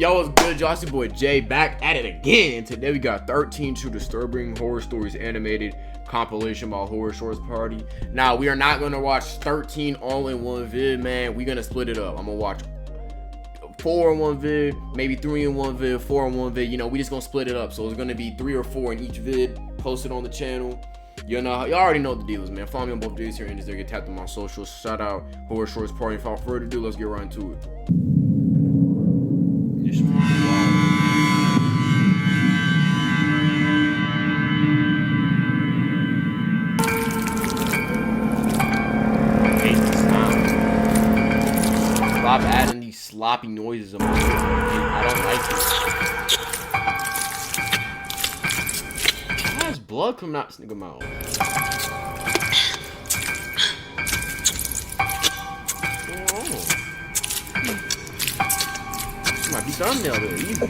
Yo, what's good, y'all? It's your boy Jay back at it again. Today we got 13 True Disturbing Horror Stories animated compilation by Horror Shorts Party. Now, we are not going to watch 13 all in one vid, man. We're going to split it up. I'm going to watch 4 in one vid, maybe 3 in one vid, 4 in one vid. You know, we just going to split it up. So it's going to be 3 or 4 in each vid posted on the channel. You know, you already know the deal is, man. Follow me on both days here and there. Get tapped on my socials. Shout out Horror Shorts Party. Without further ado, let's get right into it. Stop adding these sloppy noises on my shit. I don't like it. Why is blood coming out this nigga mouth? What's going on? Might be thumbnail there, easy.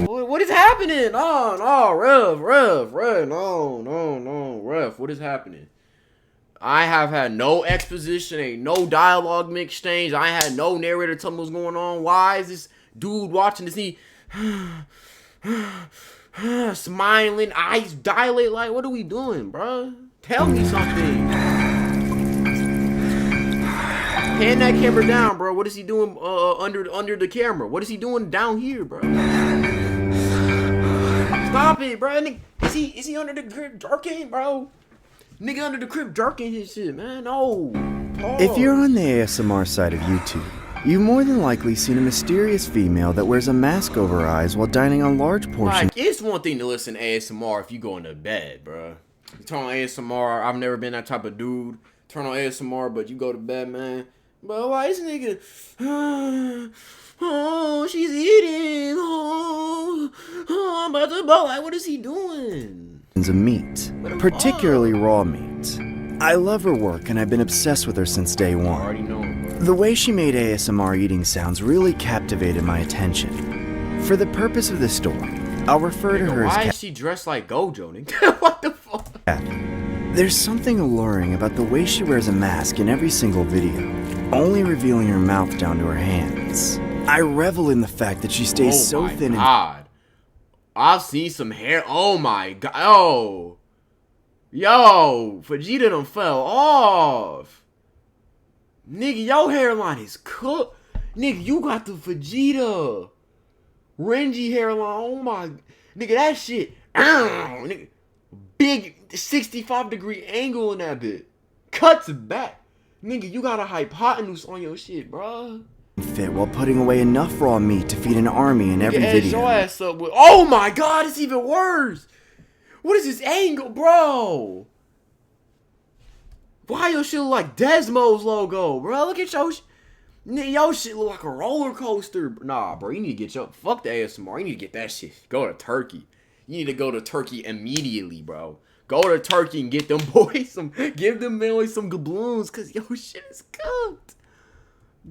What is happening? No, Rev, no, Rev, what is happening? I have had no exposition, ain't no dialogue exchange. I had no narrator tell me what's going on. Why is this dude watching this? He smiling, eyes dilate. Like, what are we doing, bro? Tell me something. Pan that camera down, bro. What is he doing under the camera? What is he doing down here, bro? Stop it, bro. Is he under the grip jerking, bro? Nigga under the crib jerking his shit, man. No. Pause. If you're on the ASMR side of YouTube, you've more than likely seen a mysterious female that wears a mask over her eyes while dining on large portions. Like, it's one thing to listen to ASMR if you go into bed, bro. You turn on ASMR, I've never been that type of dude. Turn on ASMR, but you go to bed, man. But why this nigga? Oh, she's eating. Oh, I'm about to blow. Like, what is he doing? Of meat, particularly raw meat. I love her work and I've been obsessed with her since day one. I already know him, bro. The way she made ASMR eating sounds really captivated my attention. For the purpose of this story, I'll refer to her as Why is she dressed like Gojo, nigga? What the fuck? There's something alluring about the way she wears a mask in every single video, only revealing her mouth down to her hands. I revel in the fact that she stays so thin and I've seen some hair. Oh my god. Oh. Yo. Vegeta done fell off. Nigga, your hairline is cooked. Nigga, you got the Vegeta. Renji hairline. Oh my. Nigga, that shit. Nigga, big 65-degree angle in that bit. Cuts back. Nigga, you got a hypotenuse on your shit, bruh. Fit while putting away enough raw meat to feed an army in every video. Your ass up with, oh my god, it's even worse. What is this angle, bro? Why your shit look like Desmo's logo, bro? Look at your shit look like a roller coaster. Nah, bro, you need to get your fuck the ASMR. You need to get that shit. Go to Turkey. You need to go to Turkey immediately, bro. Go to Turkey and get them boys give them boys some gabloons, cause your shit is cooked.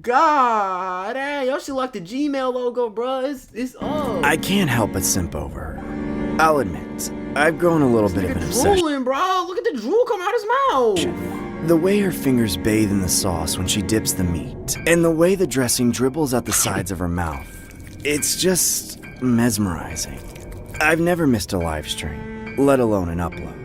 God, hey, y'all should like the Gmail logo, bro. It's up. I can't help but simp over her. I'll admit, I've grown a little bit of an obsession. Drooling, bro. Look at the drool come out his mouth. The way her fingers bathe in the sauce when she dips the meat, and the way the dressing dribbles out the sides of her mouth. It's just mesmerizing. I've never missed a live stream, let alone an upload.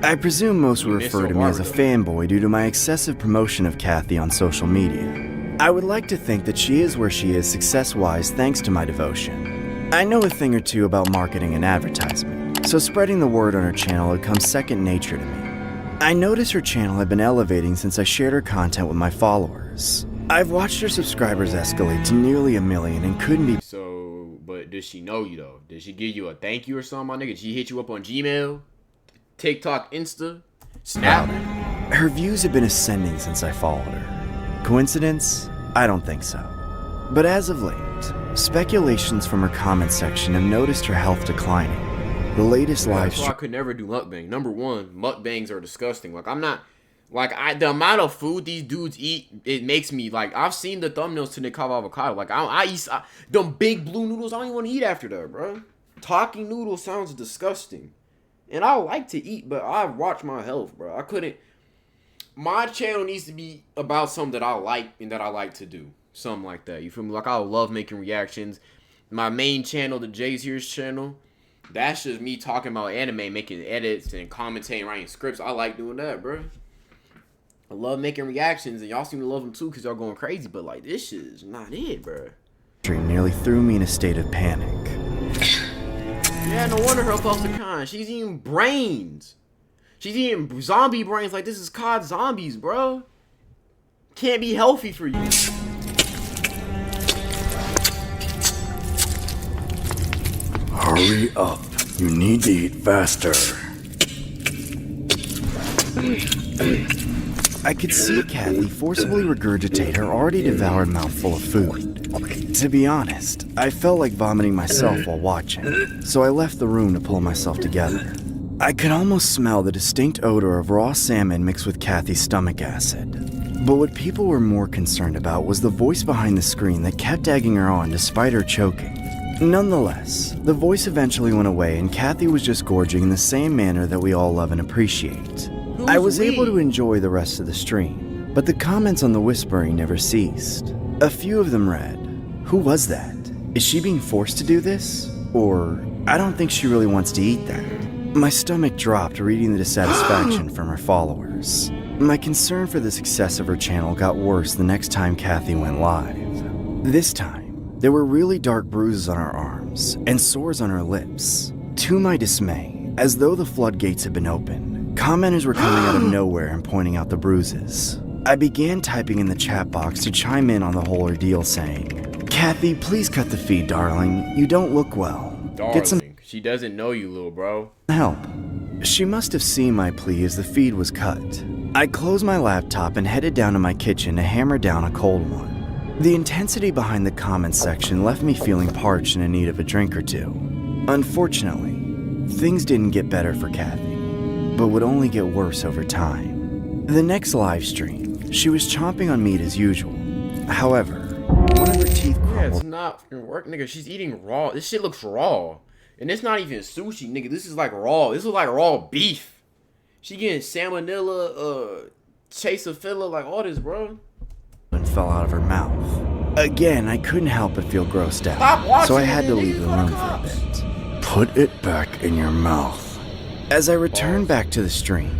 I presume most would refer to me as a fanboy due to my excessive promotion of Kathy on social media. I would like to think that she is where she is success-wise thanks to my devotion. I know a thing or two about marketing and advertisement, so spreading the word on her channel had come second nature to me. I noticed her channel had been elevating since I shared her content with my followers. I've watched her subscribers escalate to nearly 1 million and couldn't be— So, but does she know you though? Did she give you a thank you or something, my nigga? Did she hit you up on Gmail, TikTok, Insta, Snap? Her views have been ascending since I followed her. Coincidence? I don't think so. But as of late, speculations from her comment section have noticed her health declining. The latest live stream— I could never do mukbang. Number one, mukbangs are disgusting. Like, I'm not... Like, the amount of food these dudes eat, it makes me, like, I've seen the thumbnails to Nikava Avocado. Like, I eat them big blue noodles. I don't even want to eat after that, bro. Talking noodles sounds disgusting. And I like to eat, but I watch my health, bro. my channel needs to be about something that I like and that I like to do. Something like that. You feel me? Like, I love making reactions. My main channel, the Jay's Here's channel, that's just me talking about anime, making edits and commentating, writing scripts. I like doing that, bro. I love making reactions, and y'all seem to love them too because y'all going crazy. But, like, this shit is not it, bro. Nearly threw me in a state of panic. Yeah, no wonder her thoughts are kind. She's eating brains. She's eating zombie brains like this is COD Zombies, bro. Can't be healthy for you. Hurry up. You need to eat faster. I could see Kathy forcibly regurgitate her already devoured mouthful of food. To be honest, I felt like vomiting myself while watching, so I left the room to pull myself together. I could almost smell the distinct odor of raw salmon mixed with Kathy's stomach acid. But what people were more concerned about was the voice behind the screen that kept egging her on despite her choking. Nonetheless, the voice eventually went away and Kathy was just gorging in the same manner that we all love and appreciate. I was able to enjoy the rest of the stream, but the comments on the whispering never ceased. A few of them read, "Who was that? Is she being forced to do this? Or, I don't think she really wants to eat that." My stomach dropped reading the dissatisfaction from her followers. My concern for the success of her channel got worse the next time Kathy went live. This time, there were really dark bruises on her arms and sores on her lips. To my dismay, as though the floodgates had been opened, commenters were coming out of nowhere and pointing out the bruises. I began typing in the chat box to chime in on the whole ordeal, saying, "Kathy, please cut the feed, darling. You don't look well. Get some She doesn't know you, little bro. help." She must have seen my plea as the feed was cut. I closed my laptop and headed down to my kitchen to hammer down a cold one. The intensity behind the comments section left me feeling parched and in need of a drink or two. Unfortunately, things didn't get better for Kathy, but would only get worse over time. The next live stream, she was chomping on meat as usual. However, one of her teeth Yeah, crumbled. it's not gonna work, nigga. She's eating raw. This shit looks raw. And it's not even sushi, nigga. This is like raw. This is like raw beef. She getting salmonella, chasophila, like all this, bro. And fell out of her mouth. Again, I couldn't help but feel grossed Stop out, watching so I it, had to nigga. leave the Call room the for a cops. bit. Put it back in your mouth. As I returned back to the stream,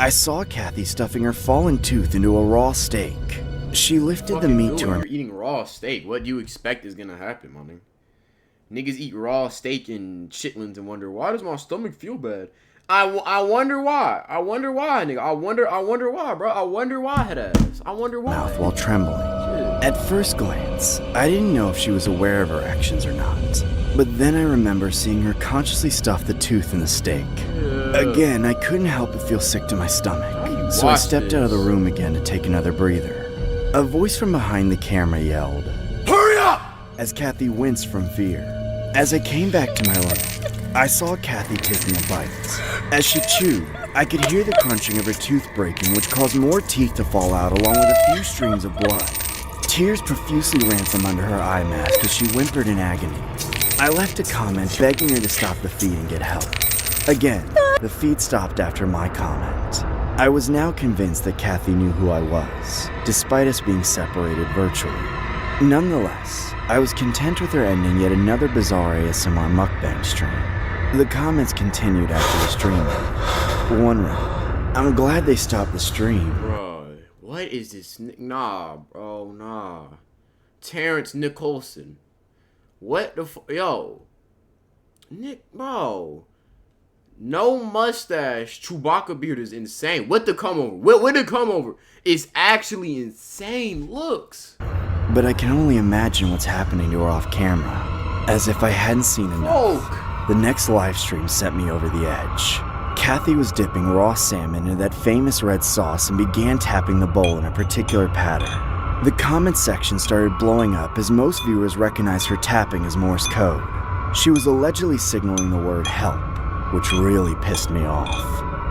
I saw Kathy stuffing her fallen tooth into a raw steak. She lifted the meat to her. You're eating raw steak. What do you expect is gonna happen, my nigga? Niggas eat raw steak and chitlins and wonder, why does my stomach feel bad? I wonder why. I wonder why, nigga. I wonder why, bro. I wonder why, head ass. I wonder why. Mouth while trembling. At first glance, I didn't know if she was aware of her actions or not. But then I remember seeing her consciously stuff the tooth in the steak. Again, I couldn't help but feel sick to my stomach, so I stepped out of the room again to take another breather. A voice from behind the camera yelled, "Hurry up!" as Kathy winced from fear. As I came back to my left, I saw Kathy taking a bite. As she chewed, I could hear the crunching of her tooth breaking, which caused more teeth to fall out along with a few streams of blood. Tears profusely ran from under her eye mask as she whimpered in agony. I left a comment begging her to stop the feed and get help. Again, the feed stopped after my comment. I was now convinced that Kathy knew who I was, despite us being separated virtually. Nonetheless, I was content with her ending yet another bizarre ASMR mukbang stream. The comments continued after the stream. One read, "I'm glad they stopped the stream." Bro, what is this? Nah, bro, nah. Terrence Nicholson. What the yo? Nick, bro. No mustache, Chewbacca beard is insane. What the come over? What the come over? It's actually insane looks. But I can only imagine what's happening to her off camera. As if I hadn't seen enough. Folk. The next live stream sent me over the edge. Kathy was dipping raw salmon into that famous red sauce and began tapping the bowl in a particular pattern. The comment section started blowing up as most viewers recognized her tapping as Morse code. She was allegedly signaling the word help, which really pissed me off.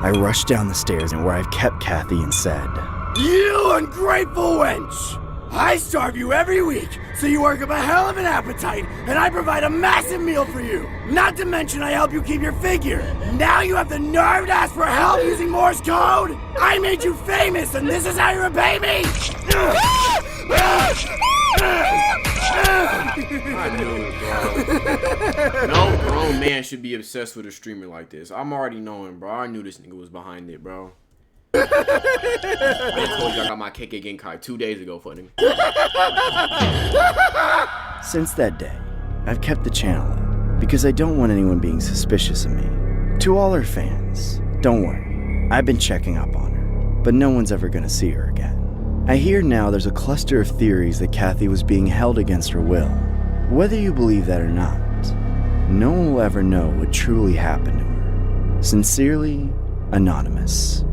I rushed down the stairs and where I've kept Kathy and said, "You ungrateful wench! I starve you every week, so you work up a hell of an appetite, and I provide a massive meal for you. Not to mention I help you keep your figure. Now you have the nerve to ask for help using Morse code? I made you famous, and this is how you repay me! I knew it, bro. No grown man should be obsessed with a streamer like this. I'm already knowing, bro. I knew this nigga was behind it, bro. I told you I got my KK Genkai 2 days ago for him. Since that day, I've kept the channel up because I don't want anyone being suspicious of me. To all her fans, don't worry. I've been checking up on her, but no one's ever gonna see her again. I hear now there's a cluster of theories that Kathy was being held against her will. Whether you believe that or not, no one will ever know what truly happened to her. Sincerely, Anonymous.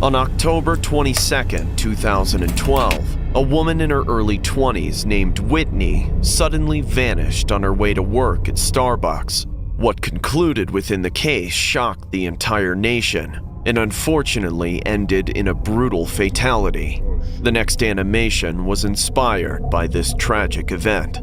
On October 22nd, 2012, a woman in her early 20s named Whitney suddenly vanished on her way to work at Starbucks. What concluded within the case shocked the entire nation and unfortunately ended in a brutal fatality. The next animation was inspired by this tragic event.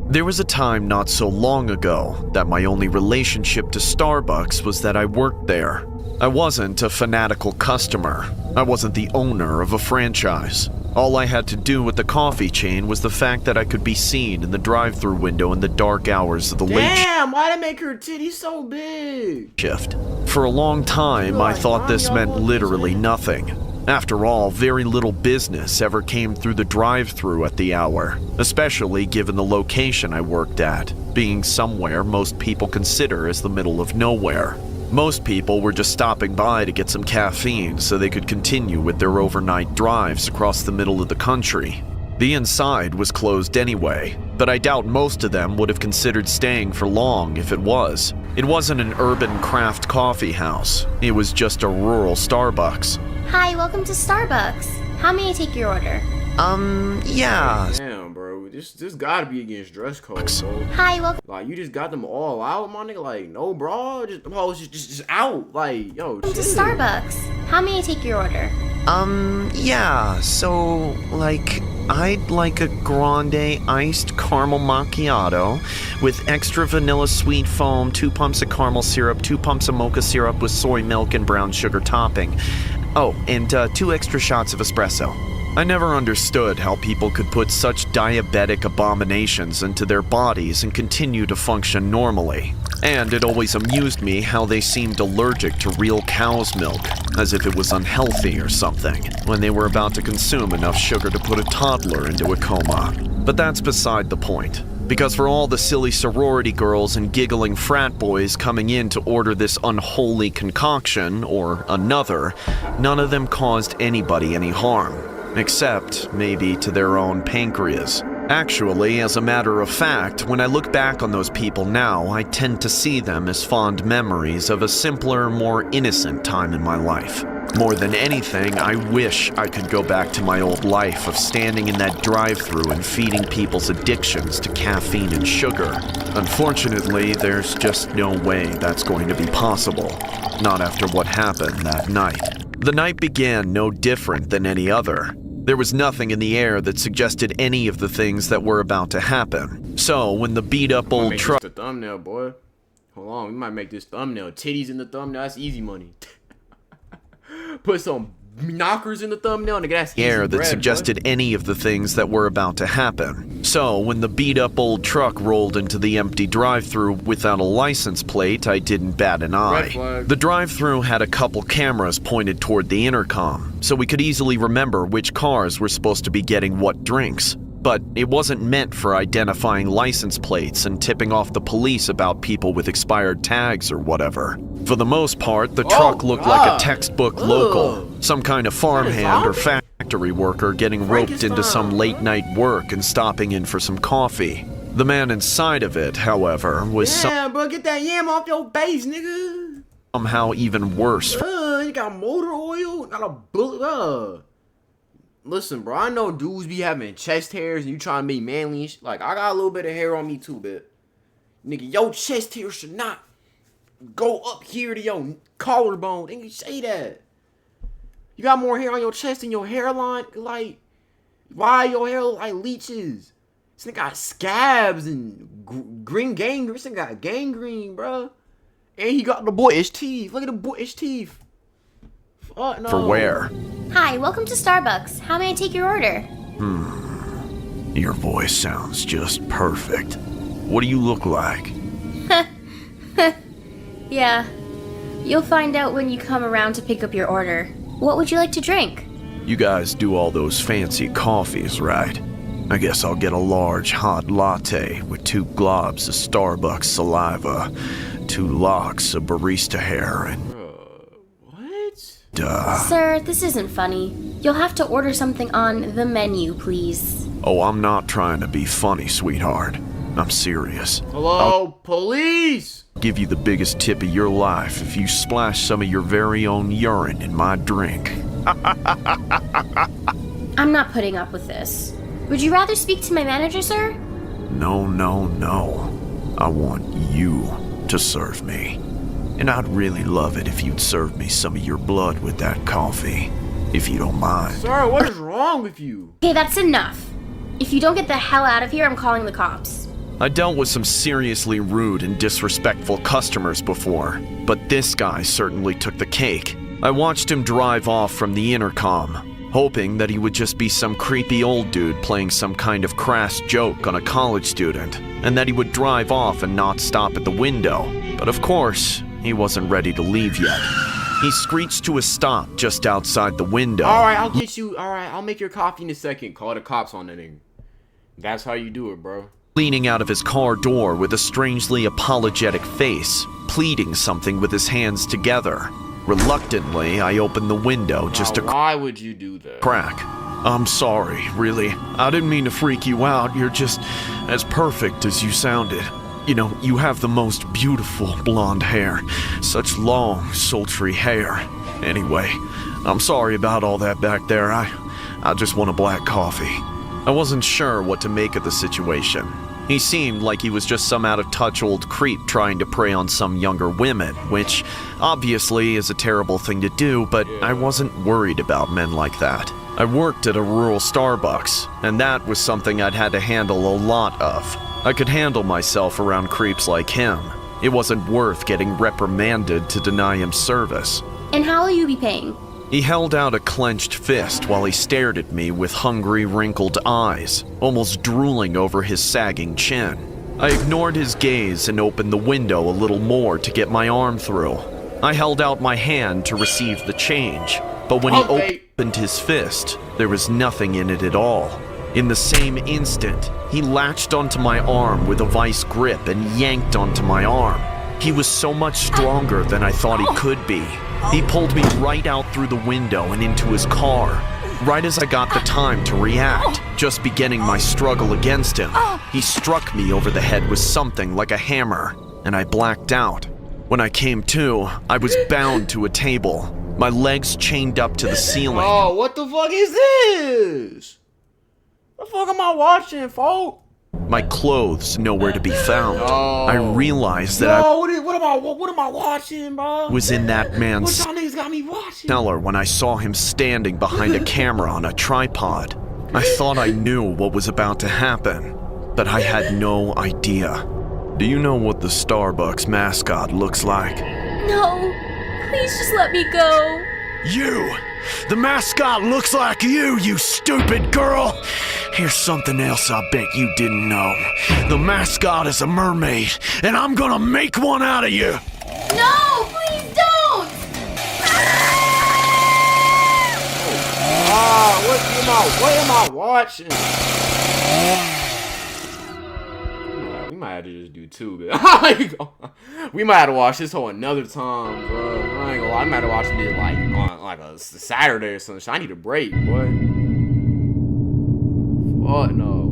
There was a time not so long ago that my only relationship to Starbucks was that I worked there. I wasn't a fanatical customer. I wasn't the owner of a franchise. All I had to do with the coffee chain was the fact that I could be seen in the drive-thru window in the dark hours of the late Damn, why they make her titties so big? shift. For a long time, I thought this meant literally nothing. After all, very little business ever came through the drive-thru at the hour, especially given the location I worked at, being somewhere most people consider as the middle of nowhere. Most people were just stopping by to get some caffeine so they could continue with their overnight drives across the middle of the country. The inside was closed anyway, but I doubt most of them would have considered staying for long if it was. It wasn't an urban craft coffee house. It was just a rural Starbucks. Hi, welcome to Starbucks. How may I take your order? Yeah. Damn, bro. This gotta be against dress code, bro. Hi, welcome. Like, you just got them all out, my nigga. Like, no, bro. Just out. Like, yo, Welcome to chill. Starbucks. How may I take your order? Yeah, so, I'd like a grande iced caramel macchiato with extra vanilla sweet foam, 2 pumps of caramel syrup, 2 pumps of mocha syrup with soy milk and brown sugar topping. Oh, and 2 extra shots of espresso. I never understood how people could put such diabetic abominations into their bodies and continue to function normally. And it always amused me how they seemed allergic to real cow's milk, as if it was unhealthy or something, when they were about to consume enough sugar to put a toddler into a coma. But that's beside the point. Because for all the silly sorority girls and giggling frat boys coming in to order this unholy concoction, or another, none of them caused anybody any harm. Except, maybe, to their own pancreas. Actually, as a matter of fact, when I look back on those people now, I tend to see them as fond memories of a simpler, more innocent time in my life. More than anything, I wish I could go back to my old life of standing in that drive-thru and feeding people's addictions to caffeine and sugar. Unfortunately, there's just no way that's going to be possible. Not after what happened that night. The night began no different than any other. There was nothing in the air that suggested any of the things that were about to happen. So, when the beat-up old truck... The thumbnail, boy. Hold on, we might make this thumbnail. Titties in the thumbnail, that's easy money. Put some knockers in the thumbnail, nigga, that's easy air that bread, suggested any of the things that were about to happen. So, when the beat-up old truck rolled into the empty drive-thru without a license plate, I didn't bat an eye. The drive-thru had a couple cameras pointed toward the intercom, so we could easily remember which cars were supposed to be getting what drinks. But it wasn't meant for identifying license plates and tipping off the police about people with expired tags or whatever. For the most part, the truck looked like a textbook local, some kind of farmhand or factory worker getting roped into some late-night work and stopping in for some coffee. The man inside of it, however, was bro, get that yam off your face, nigga. Somehow even worse. You got motor oil, not a bullet. Listen, bro, I know dudes be having chest hairs and you trying to be manly and shit. Like, I got a little bit of hair on me too, but nigga, your chest hair should not go up here to your collarbone. Then you say that. You got more hair on your chest than your hairline. Like, why your hair look like leeches? This nigga got scabs and green gangrene. This nigga got gangrene, bro. And he got the boyish teeth. Look at the boyish teeth. Fuck no. For where? Hi, welcome to Starbucks. How may I take your order? Your voice sounds just perfect. What do you look like? Yeah. You'll find out when you come around to pick up your order. What would you like to drink? You guys do all those fancy coffees, right? I guess I'll get a large hot latte with 2 globs of Starbucks saliva, 2 locks of barista hair, and... What? Sir, this isn't funny. You'll have to order something on the menu, please. Oh, I'm not trying to be funny, sweetheart. I'm serious. Hello, police! I'll give you the biggest tip of your life if you splash some of your very own urine in my drink. I'm not putting up with this. Would you rather speak to my manager, sir? No, no, no. I want you to serve me. And I'd really love it if you'd serve me some of your blood with that coffee, if you don't mind. Sir, what is wrong with you? Okay, that's enough. If you don't get the hell out of here, I'm calling the cops. I dealt with some seriously rude and disrespectful customers before, but this guy certainly took the cake. I watched him drive off from the intercom, hoping that he would just be some creepy old dude playing some kind of crass joke on a college student, and that he would drive off and not stop at the window. But of course, he wasn't ready to leave yet. He screeched to a stop just outside the window. Alright, I'll get you. Alright, I'll make your coffee in a second. Call the cops on that nigga. That's how you do it, bro. Leaning out of his car door with a strangely apologetic face, pleading something with his hands together. Reluctantly, I opened the window just to Why would you do that? crack. I'm sorry, really. I didn't mean to freak you out. You're just as perfect as you sounded. You know, you have the most beautiful blonde hair. Such long, sultry hair. Anyway, I'm sorry about all that back there. I just want a black coffee. I wasn't sure what to make of the situation. He seemed like he was just some out-of-touch old creep trying to prey on some younger women, which obviously is a terrible thing to do, but I wasn't worried about men like that. I worked at a rural Starbucks, and that was something I'd had to handle a lot of. I could handle myself around creeps like him. It wasn't worth getting reprimanded to deny him service. And how will you be paying? He held out a clenched fist while he stared at me with hungry, wrinkled eyes, almost drooling over his sagging chin. I ignored his gaze and opened the window a little more to get my arm through. I held out my hand to receive the change, but when he opened his fist, there was nothing in it at all. In the same instant, he latched onto my arm with a vice grip and yanked onto my arm. He was so much stronger than I thought he could be. He pulled me right out through the window and into his car, right as I got the time to react, just beginning my struggle against him. He struck me over the head with something like a hammer, and I blacked out. When I came to, I was bound to a table, my legs chained up to the ceiling. Oh, what the fuck is this? What the fuck am I watching, folk? My clothes nowhere to be found. Oh. I realized that what am I watching, bro? I was in that What man's y'all niggas got me watching? cellar when I saw him standing behind a camera on a tripod. I thought I knew what was about to happen, but I had no idea. Do you know what the Starbucks mascot looks like? No, please just let me go. You! The mascot looks like you stupid girl! Here's something else I bet you didn't know. The mascot is a mermaid, and I'm gonna make one out of you! No, please don't! What am I watching? We might have to just do two, but we might have to watch this whole another time, bro. I ain't gonna lie, I might have to watch it like on like a Saturday or something. So I need a break, boy. What no?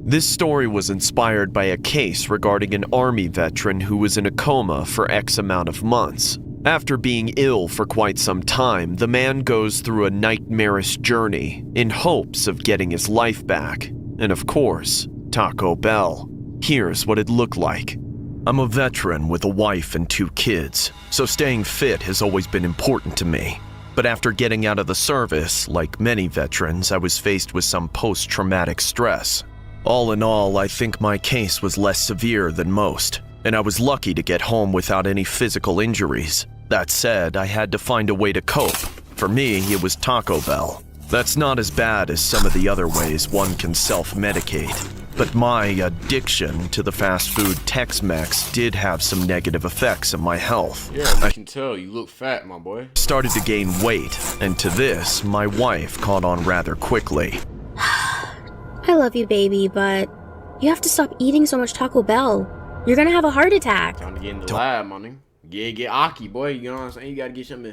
This story was inspired by a case regarding an Army veteran who was in a coma for X amount of months. After being ill for quite some time, the man goes through a nightmarish journey in hopes of getting his life back. And of course, Taco Bell. Here's what it looked like. I'm a veteran with a wife and 2 kids, so staying fit has always been important to me. But after getting out of the service, like many veterans, I was faced with some post-traumatic stress. All in all, I think my case was less severe than most, and I was lucky to get home without any physical injuries. That said, I had to find a way to cope. For me, it was Taco Bell. That's not as bad as some of the other ways one can self-medicate. But my addiction to the fast food Tex-Mex did have some negative effects on my health. Yeah, I can tell you look fat, my boy. Started to gain weight, and to this, my wife caught on rather quickly. I love you, baby, but you have to stop eating so much Taco Bell. You're gonna have a heart attack. Time to get in the lab, my nigga. Get Aki, boy. You know what I'm saying? You gotta get some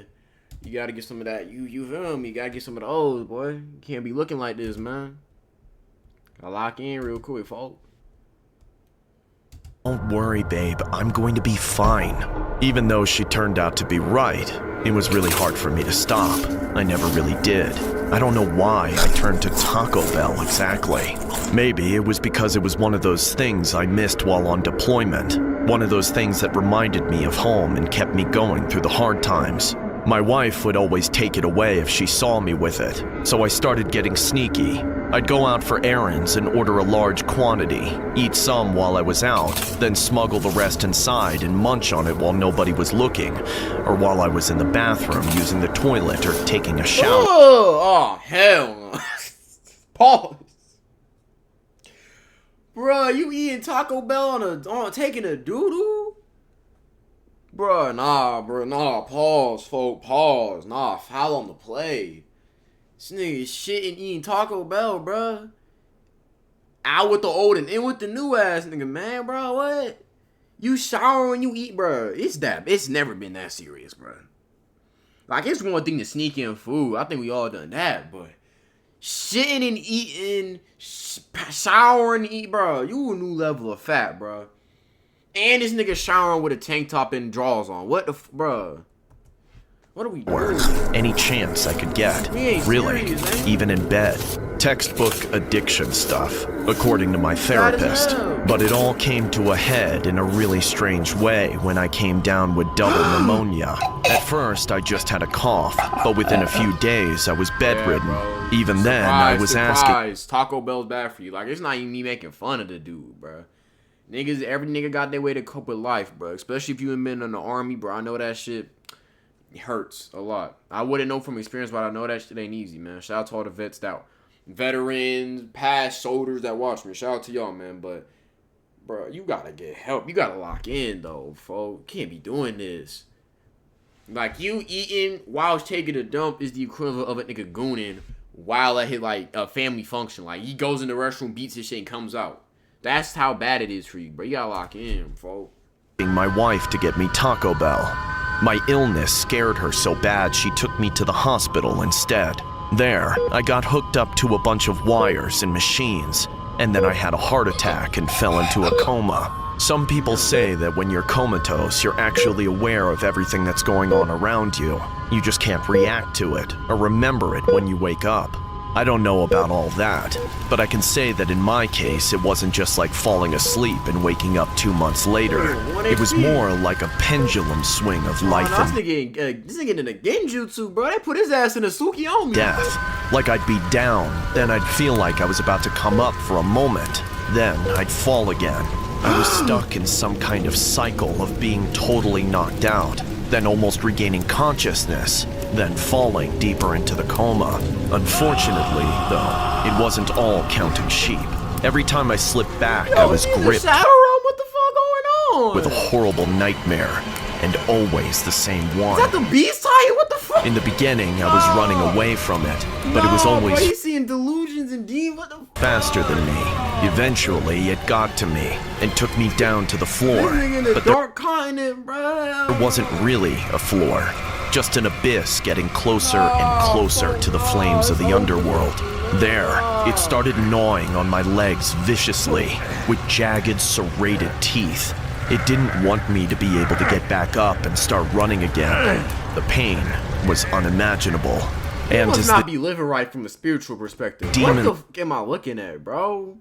of that. You feel me? You gotta get some of those, boy. You can't be looking like this, man. Gotta lock in real quick, folks. Don't worry, babe. I'm going to be fine. Even though she turned out to be right, it was really hard for me to stop. I never really did. I don't know why I turned to Taco Bell exactly. Maybe it was because it was one of those things I missed while on deployment. One of those things that reminded me of home and kept me going through the hard times. My wife would always take it away if she saw me with it, so I started getting sneaky. I'd go out for errands and order a large quantity, eat some while I was out, then smuggle the rest inside and munch on it while nobody was looking, or while I was in the bathroom using the toilet or taking a shower. Oh hell no. Pause. Bruh, you eating Taco Bell on taking a doo-doo? Bruh, nah, pause, folk, pause. Nah, foul on the play. This nigga shitting eating Taco Bell, bruh. Out with the old and in with the new ass nigga, man, bro. What? You shower when you eat, bruh. It's never been that serious, bruh. Like, it's one thing to sneak in food. I think we all done that, but shitting and eating, showering and eat, bruh. You a new level of fat, bruh. And this nigga showering with a tank top and drawers on. What the bruh? What are we doing? Any chance I could get. Really, serious, even in bed. Textbook addiction stuff, according to my therapist. But it all came to a head in a really strange way when I came down with double pneumonia. At first, I just had a cough, but within a few days, I was bedridden. Yeah, even then, I was asking. Taco Bell's bad for you. Like, it's not even me making fun of the dude, bruh. Niggas, every nigga got their way to cope with life, bro. Especially if you ain't been in the army, bro. I know that shit hurts a lot. I wouldn't know from experience, but I know that shit ain't easy, man. Shout out to all the vets veterans, past soldiers that watch me. Shout out to y'all, man. But, bro, you gotta get help. You gotta lock in, though, folks. Can't be doing this. Like, you eating while taking a dump is the equivalent of a nigga gooning while at his, like, a family function. Like, he goes in the restroom, beats his shit, and comes out. That's how bad it is for you, bro. You gotta lock in, folks. My wife to get me Taco Bell. My illness scared her so bad she took me to the hospital instead. There, I got hooked up to a bunch of wires and machines, and then I had a heart attack and fell into a coma. Some people say that when you're comatose, you're actually aware of everything that's going on around you. You just can't react to it or remember it when you wake up. I don't know about all that, but I can say that in my case, it wasn't just like falling asleep and waking up 2 months later. It was more like a pendulum swing of life and this nigga in the genjutsu, bro. They put his ass in a Tsukiyomi. death. Like I'd be down, then I'd feel like I was about to come up for a moment, then I'd fall again. I was stuck in some kind of cycle of being totally knocked out, then almost regaining consciousness, then falling deeper into the coma. Unfortunately, though, it wasn't all counting sheep. Every time I slipped back, I was gripped What the fuck going on? with a horrible nightmare, and always the same one. Is that the beast tiger? What the fuck? In the beginning, I was running away from it, but it was always Bro, he's seeing delusions and demons. What the fuck? faster than me. Eventually, it got to me and took me down to the floor. This nigga in the But dark continent, bro. there wasn't really a floor, just an abyss getting closer and closer to the flames of the underworld. There, it started gnawing on my legs viciously, with jagged, serrated teeth. It didn't want me to be able to get back up and start running again. The pain was unimaginable. You And must as not the be living right from a spiritual perspective. Demon- What the fuck am I looking at, bro?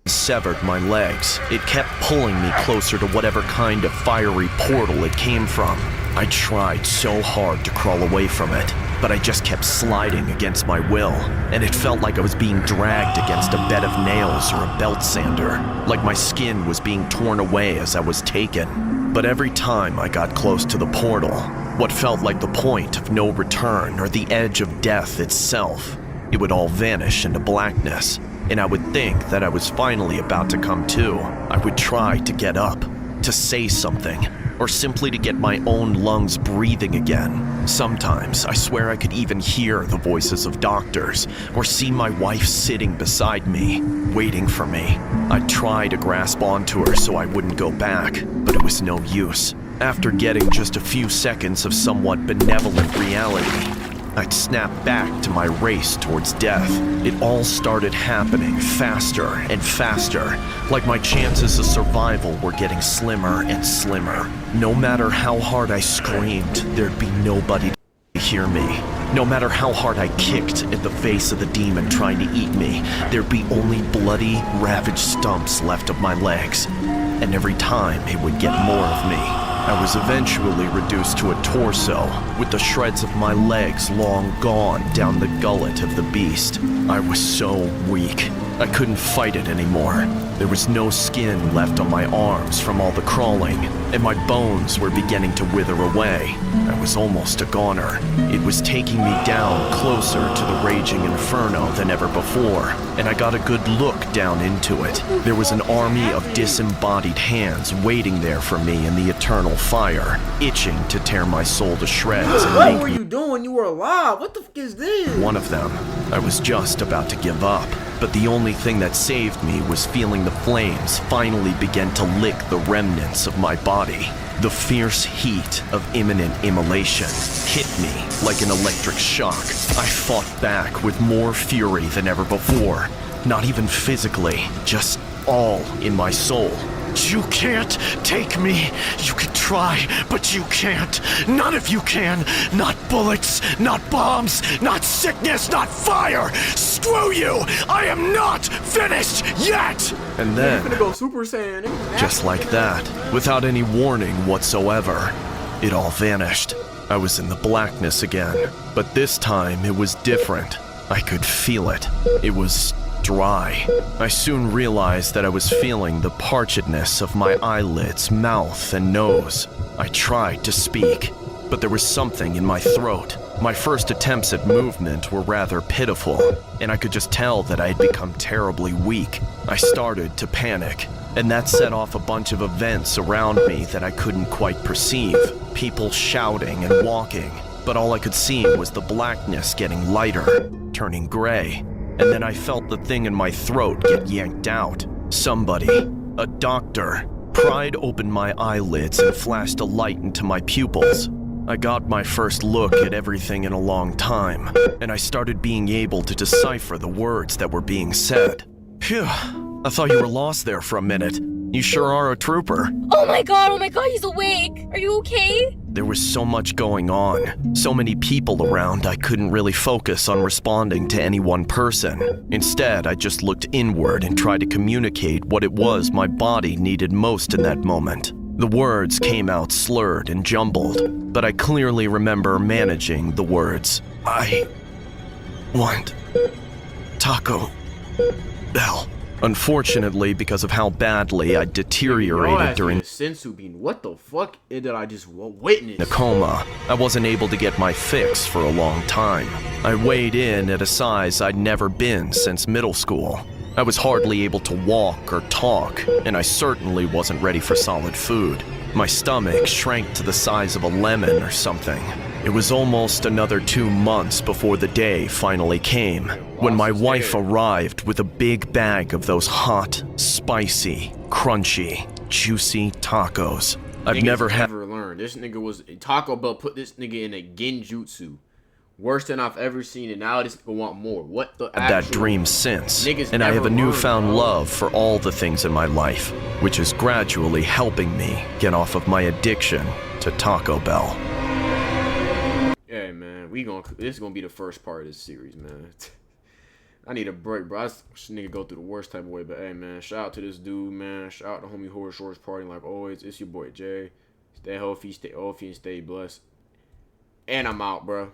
severed my legs. It kept pulling me closer to whatever kind of fiery portal it came from. I tried so hard to crawl away from it, but I just kept sliding against my will, and it felt like I was being dragged against a bed of nails or a belt sander, like my skin was being torn away as I was taken. But every time I got close to the portal, what felt like the point of no return or the edge of death itself, it would all vanish into blackness, and I would think that I was finally about to come to. I would try to get up, to say something, or simply to get my own lungs breathing again. Sometimes I swear I could even hear the voices of doctors, or see my wife sitting beside me, waiting for me. I'd try to grasp onto her so I wouldn't go back, but it was no use. After getting just a few seconds of somewhat benevolent reality, I'd snap back to my race towards death. It all started happening faster and faster, like my chances of survival were getting slimmer and slimmer. No matter how hard I screamed, there'd be nobody to hear me. No matter how hard I kicked at the face of the demon trying to eat me, there'd be only bloody, ravaged stumps left of my legs. And every time it would get more of me. I was eventually reduced to a torso, with the shreds of my legs long gone down the gullet of the beast. I was so weak. I couldn't fight it anymore. There was no skin left on my arms from all the crawling, and my bones were beginning to wither away. I was almost a goner. It was taking me down closer to the raging inferno than ever before, and I got a good look down into it. There was an army of disembodied hands waiting there for me in the eternal fire, itching to tear my soul to shreds and What make were me you doing? You were alive. What the fuck is this? one of them. I was just about to give up, but the only thing that saved me was feeling the flames finally begin to lick the remnants of my body. The fierce heat of imminent immolation hit me like an electric shock. I fought back with more fury than ever before, not even physically, just all in my soul. You can't take me. You can try, but you can't. None of you can. Not bullets, not bombs, not sickness, not fire. Screw you. I am not finished yet. And then, I'm gonna go Super Saiyan. just like that, without any warning whatsoever, it all vanished. I was in the blackness again, but this time it was different. I could feel it. It was dry. I soon realized that I was feeling the parchedness of my eyelids, mouth, and nose. I tried to speak, but there was something in my throat. My first attempts at movement were rather pitiful, and I could just tell that I had become terribly weak. I started to panic, and that set off a bunch of events around me that I couldn't quite perceive. People shouting and walking, but all I could see was the blackness getting lighter, turning gray. And then I felt the thing in my throat get yanked out. Somebody, a doctor, pried open my eyelids and flashed a light into my pupils. I got my first look at everything in a long time, and I started being able to decipher the words that were being said. Phew, I thought you were lost there for a minute. You sure are a trooper. Oh my god, he's awake! Are you okay? There was so much going on, so many people around, I couldn't really focus on responding to any one person. Instead, I just looked inward and tried to communicate what it was my body needed most in that moment. The words came out slurred and jumbled, but I clearly remember managing the words. I want Taco Bell. Unfortunately, because of how badly I deteriorated during Sensu bean. What the fuck did I just witness? the coma, I wasn't able to get my fix for a long time. I weighed in at a size I'd never been since middle school. I was hardly able to walk or talk, and I certainly wasn't ready for solid food. My stomach shrank to the size of a lemon or something. It was almost another 2 months before the day finally came, when my wife arrived with a big bag of those hot, spicy, crunchy, juicy tacos. I've never learned. This nigga was Taco Bell put this nigga in a genjutsu. Worse than I've ever seen, and now this nigga want more. What the had that dream since, and I have a newfound love for all the things in my life, which is gradually helping me get off of my addiction to Taco Bell. Yeah, man, this is gonna be the first part of this series, man. I need a break, bro. This nigga go through the worst type of way. But hey, man, shout out to this dude, man. Shout out to homie Horror Shorts Party. Like always, it's your boy Jay. Stay healthy, and stay blessed. And I'm out, bro.